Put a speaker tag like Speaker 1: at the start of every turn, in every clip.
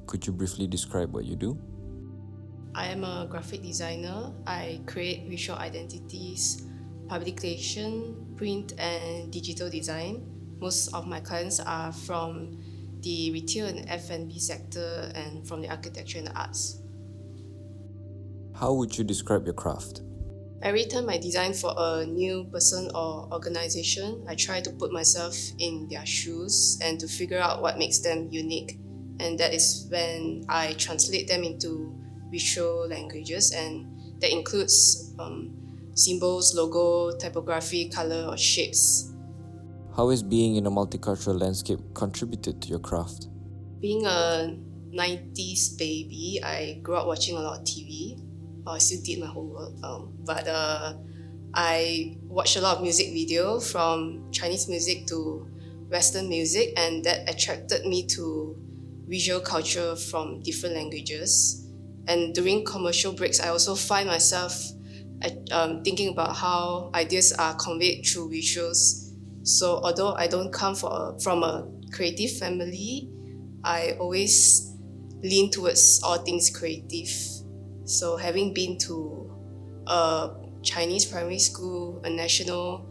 Speaker 1: Could you briefly describe what you do?
Speaker 2: I am a graphic designer. I create visual identities, publication, print, and digital design. Most of my clients are from the retail and F&B sector and from the architecture and the arts.
Speaker 1: How would you describe your craft?
Speaker 2: Every time I design for a new person or organization, I try to put myself in their shoes and to figure out what makes them unique. And that is when I translate them into visual languages, and that includes symbols, logo, typography, color, or shapes.
Speaker 1: How has being in a multicultural landscape contributed to your craft?
Speaker 2: Being a 90s baby, I grew up watching a lot of TV. I still did my homework, but I watched a lot of music video, from Chinese music to Western music, and that attracted me to visual culture from different languages. And during commercial breaks, I also find myself thinking about how ideas are conveyed through visuals. So although I don't come from a creative family, I always lean towards all things creative. So having been to a Chinese primary school, a national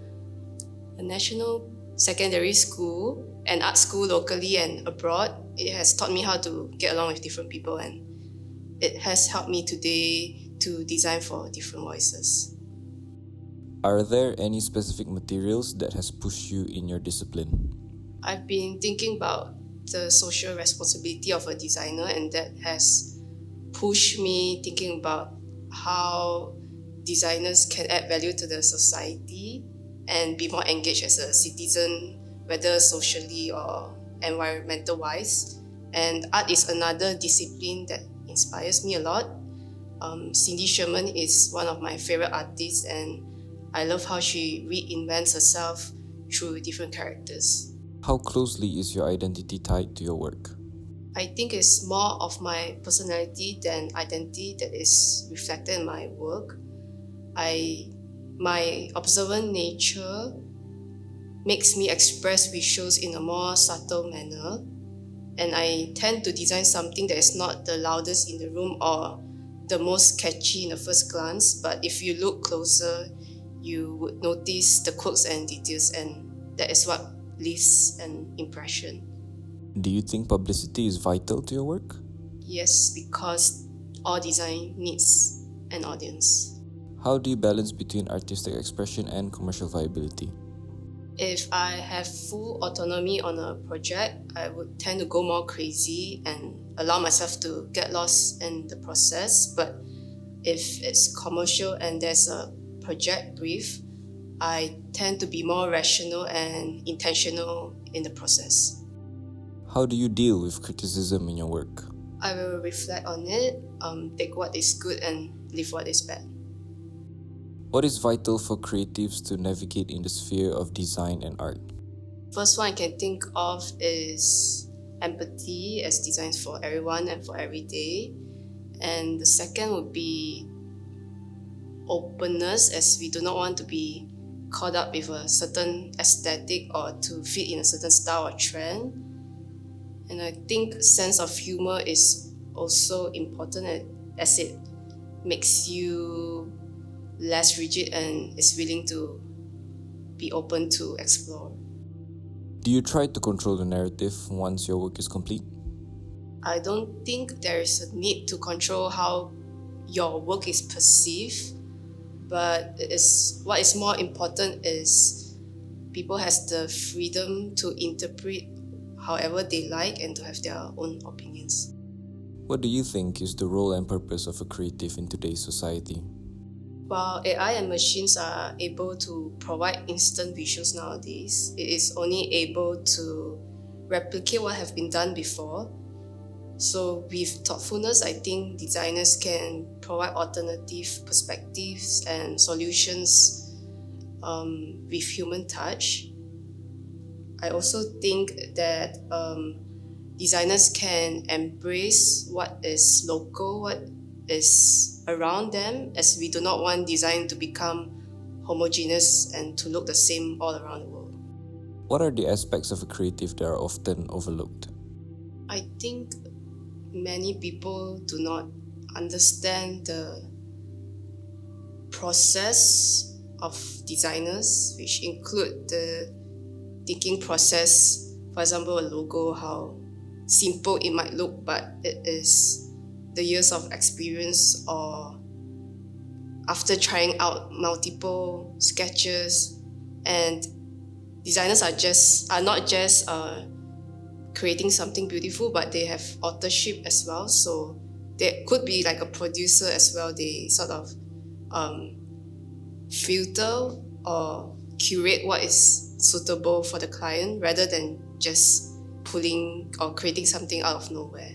Speaker 2: secondary school, and art school locally and abroad, it has taught me how to get along with different people, and it has helped me today to design for different voices.
Speaker 1: Are there any specific materials that has pushed you in your discipline?
Speaker 2: I've been thinking about the social responsibility of a designer, and that has pushed me thinking about how designers can add value to the society and be more engaged as a citizen, whether socially or environmental wise. And art is another discipline that inspires me a lot. Cindy Sherman is one of my favorite artists, and I love how she reinvents herself through different characters.
Speaker 1: How closely is your identity tied to your work?
Speaker 2: I think it's more of my personality than identity that is reflected in my work. My observant nature makes me express visuals in a more subtle manner, and I tend to design something that is not the loudest in the room or the most catchy in the first glance, but if you look closer, you would notice the quirks and details, and that is what leaves an impression.
Speaker 1: Do you think publicity is vital to your work?
Speaker 2: Yes, because all design needs an audience.
Speaker 1: How do you balance between artistic expression and commercial viability?
Speaker 2: If I have full autonomy on a project, I would tend to go more crazy and allow myself to get lost in the process. But if it's commercial and there's a project brief, I tend to be more rational and intentional in the process.
Speaker 1: How do you deal with criticism in your work?
Speaker 2: I will reflect on it, take what is good and leave what is bad.
Speaker 1: What is vital for creatives to navigate in the sphere of design and art?
Speaker 2: First one I can think of is empathy, as designs for everyone and for every day. And the second would be openness, as we do not want to be caught up with a certain aesthetic or to fit in a certain style or trend. And I think sense of humor is also important, as it makes you less rigid and is willing to be open to explore.
Speaker 1: Do you try to control the narrative once your work is complete?
Speaker 2: I don't think there is a need to control how your work is perceived, but what is more important is people has the freedom to interpret however they like and to have their own opinions.
Speaker 1: What do you think is the role and purpose of a creative in today's society?
Speaker 2: While AI and machines are able to provide instant visuals nowadays, it is only able to replicate what have been done before. So with thoughtfulness, I think designers can provide alternative perspectives and solutions with human touch. I also think that designers can embrace what is local, what is around them, as we do not want design to become homogeneous and to look the same all around the world.
Speaker 1: What are the aspects of a creative that are often overlooked?
Speaker 2: I think many people do not understand the process of designers, which include the thinking process. For example, a logo, how simple it might look, but it is the years of experience, or after trying out multiple sketches. And designers are not just creating something beautiful, but they have authorship as well. So they could be like a producer as well. They sort of filter or curate what is suitable for the client, rather than just pulling or creating something out of nowhere.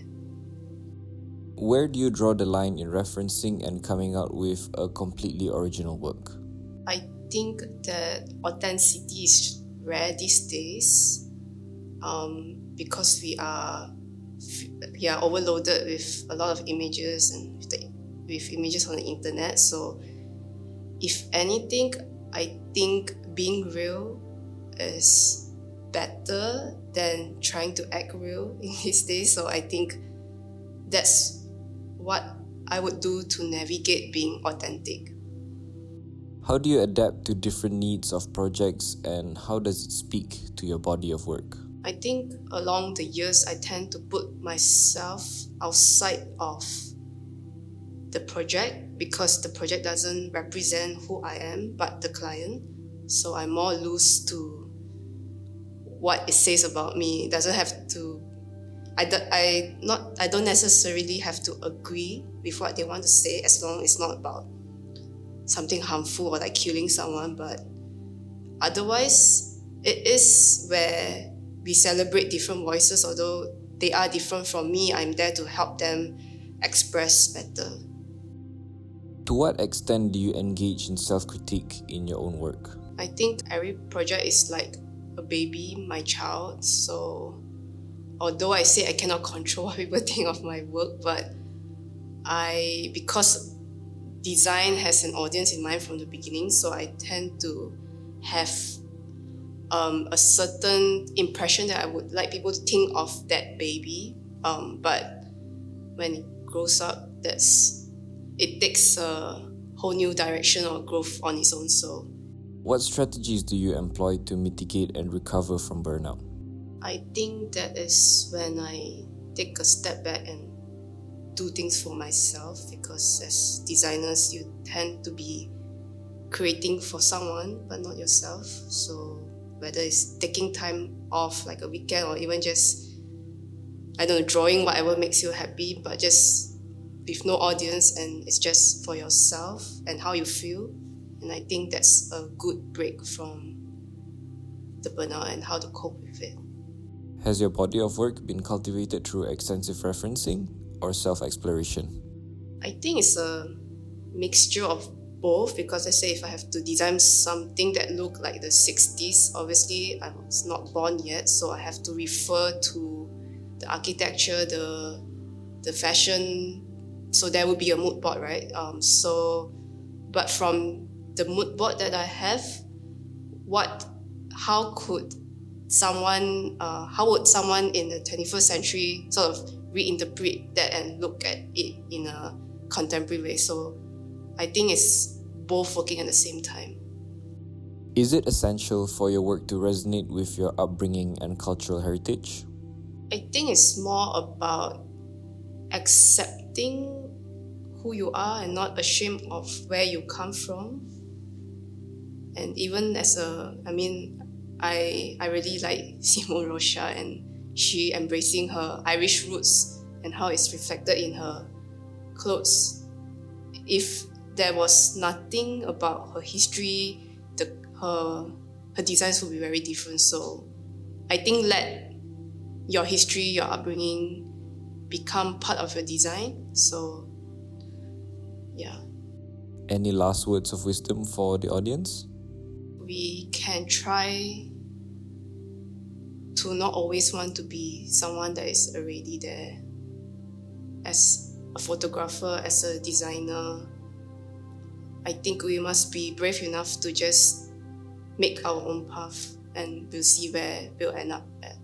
Speaker 1: Where do you draw the line in referencing and coming out with a completely original work?
Speaker 2: I think that authenticity is rare these days, because we are overloaded with a lot of images and with images on the internet. So if anything, I think being real is better than trying to act real in these days. So I think that's what I would do to navigate being authentic.
Speaker 1: How do you adapt to different needs of projects, and how does it speak to your body of work?
Speaker 2: I think along the years, I tend to put myself outside of the project, because the project doesn't represent who I am, but the client. So I'm more loose to what it says about me. It doesn't have to. I don't necessarily have to agree with what they want to say, as long as it's not about something harmful or like killing someone. But otherwise, it is where we celebrate different voices. Although they are different from me, I'm there to help them express better.
Speaker 1: To what extent do you engage in self-critique in your own work?
Speaker 2: I think every project is like a baby, my child. So although I say I cannot control what people think of my work, but because design has an audience in mind from the beginning, so I tend to have a certain impression that I would like people to think of that baby. But when it grows up, it takes a whole new direction or growth on its own. So
Speaker 1: What strategies do you employ to mitigate and recover from burnout?
Speaker 2: I think that is when I take a step back and do things for myself, because as designers, you tend to be creating for someone but not yourself. So whether it's taking time off like a weekend, or even just, I don't know, drawing whatever makes you happy, but just with no audience, and it's just for yourself and how you feel. And I think that's a good break from the burnout and how to cope with it.
Speaker 1: Has your body of work been cultivated through extensive referencing or self-exploration?
Speaker 2: I think it's a mixture of both, because let's say if I have to design something that look like the 60s, obviously I was not born yet, so I have to refer to the architecture, the fashion, so there would be a mood board, right? But from the mood board that I have, how would someone in the 21st century sort of reinterpret that and look at it in a contemporary way? So I think it's both working at the same time.
Speaker 1: Is it essential for your work to resonate with your upbringing and cultural heritage?
Speaker 2: I think it's more about accepting who you are and not ashamed of where you come from. And even I really like Simone Rocha, and she embracing her Irish roots and how it's reflected in her clothes. If there was nothing about her history, her designs would be very different. So I think let your history, your upbringing become part of your design. So yeah.
Speaker 1: Any last words of wisdom for the audience?
Speaker 2: We can try to not always want to be someone that is already there. As a photographer, as a designer, I think we must be brave enough to just make our own path, and we'll see where we'll end up at.